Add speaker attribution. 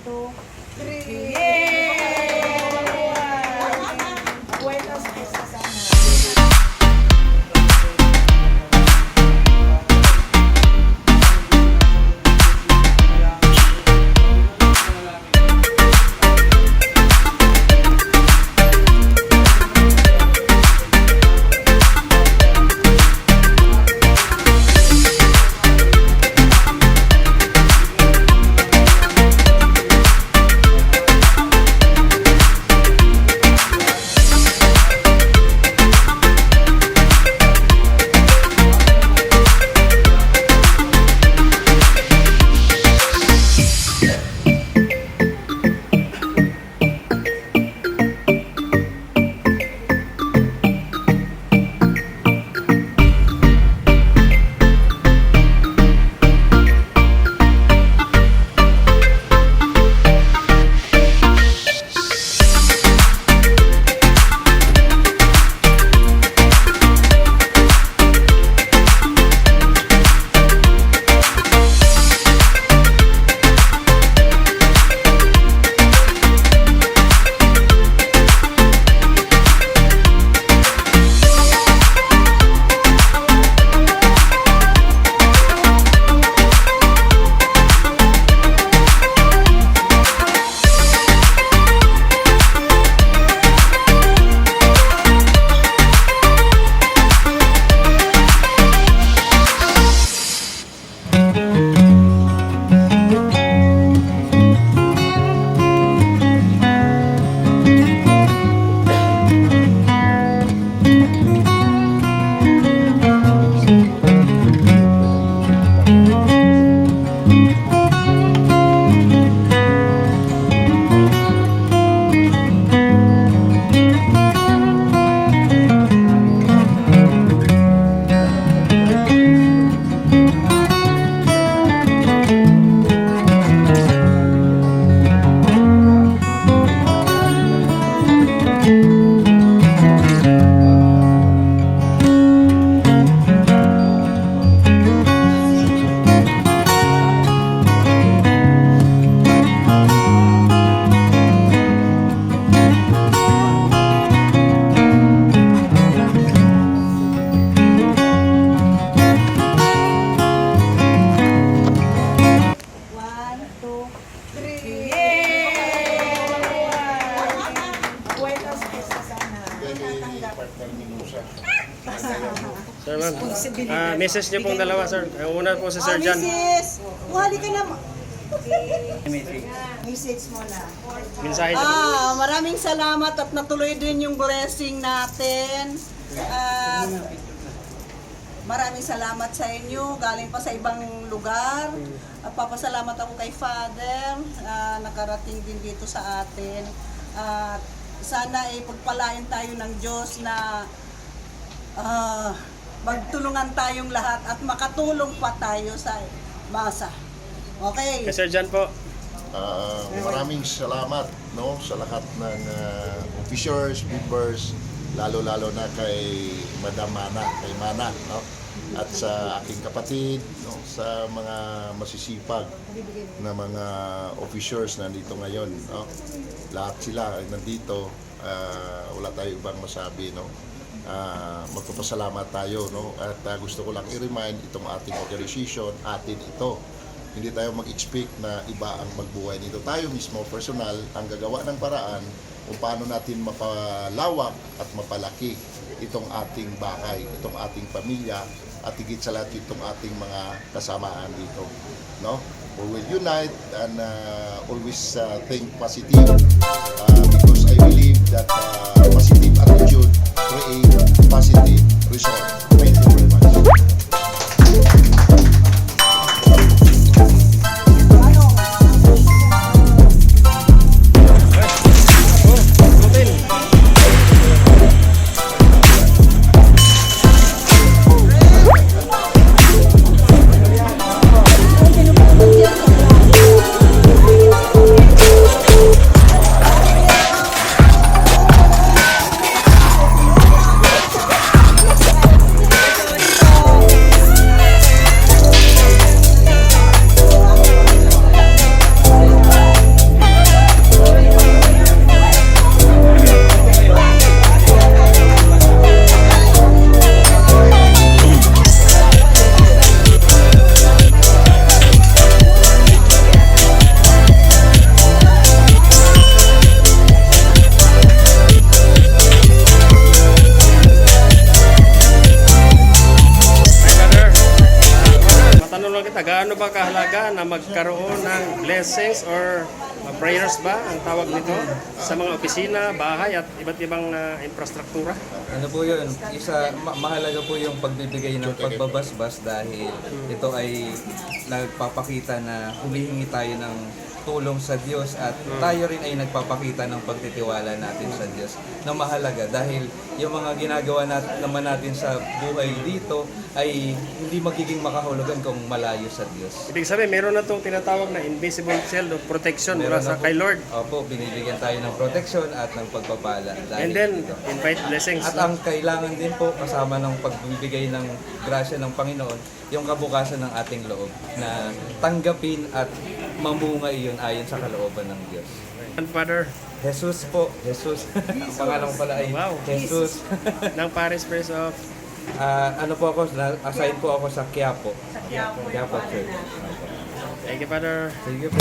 Speaker 1: 2, 3. Yay! Buenas fiestas sana.
Speaker 2: Sir, ma'am. Message niyo pong dalawa, sir. Ang una po si Sir Jan.
Speaker 1: Mrs. Buhali ka naman. Message mo na.
Speaker 2: Mensahe niyo.
Speaker 1: Maraming salamat at natuloy din yung blessing natin. Maraming salamat sa inyo. Galing pa sa ibang lugar. At papasalamat ako kay Father. Nakarating din dito sa atin. Sana ay pagpalain tayo ng Diyos na magtulungan tayong lahat at makatulong pa tayo sa masa. Okay.
Speaker 2: Kay Sir Jan po.
Speaker 3: Maraming salamat, no, sa lahat ng officers, members, lalo-lalo na kay Madam Mana, kay Mana, no? At sa aking kapatid, no, sa mga masisipag na mga officers na nandito ngayon, no? Lahat sila ay nandito, wala tayong ibang masabi, no? Magpapasalamat tayo, no? At gusto ko lang i-remind itong ating organization, atin ito. Hindi tayo mag-expect na iba ang magbuhay nito. Tayo mismo, personal, ang gagawa ng paraan kung paano natin mapalawak at mapalaki itong ating bahay, itong ating pamilya, at higit sa lahat itong ating mga kasamaan dito. No? We will unite and always think positive because I believe that positive attitude create positive result. Thank you very much.
Speaker 2: magkaroon ng blessings or prayers ba ang tawag nito sa mga opisina, bahay at iba't ibang infrastruktura?
Speaker 4: Ano po yun? Mahalaga po yung pagbibigay ng pagbabasbas dahil ito ay nagpapakita na humihingi tayo ng tulong sa Diyos at tayo rin ay nagpapakita ng pagtitiwala natin sa Diyos na mahalaga dahil yung mga ginagawa naman natin sa buhay dito ay hindi magiging makahulugan kung malayo sa Diyos.
Speaker 2: Ibig sabihin, meron na itong tinatawag na invisible shield of protection mula sa kay Lord.
Speaker 4: Opo, binibigyan tayo ng protection at ng pagpapala.
Speaker 2: And then, invite blessings.
Speaker 4: At ang kailangan din po kasama ng pagbibigay ng grasya ng Panginoon, yung kabukasan ng ating loob na tanggapin at mamunga iyon ayon sa kalooban ng Diyos.
Speaker 2: And Father,
Speaker 4: Jesus po, Jesus. Ang pangalan ko pala ay
Speaker 2: Wow.
Speaker 4: Jesus.
Speaker 2: ng Parish Priest of
Speaker 4: Ano po ako, assign po ako sa Quiapo. Quiapo Church.
Speaker 2: Thank you, Father.
Speaker 4: Sige po.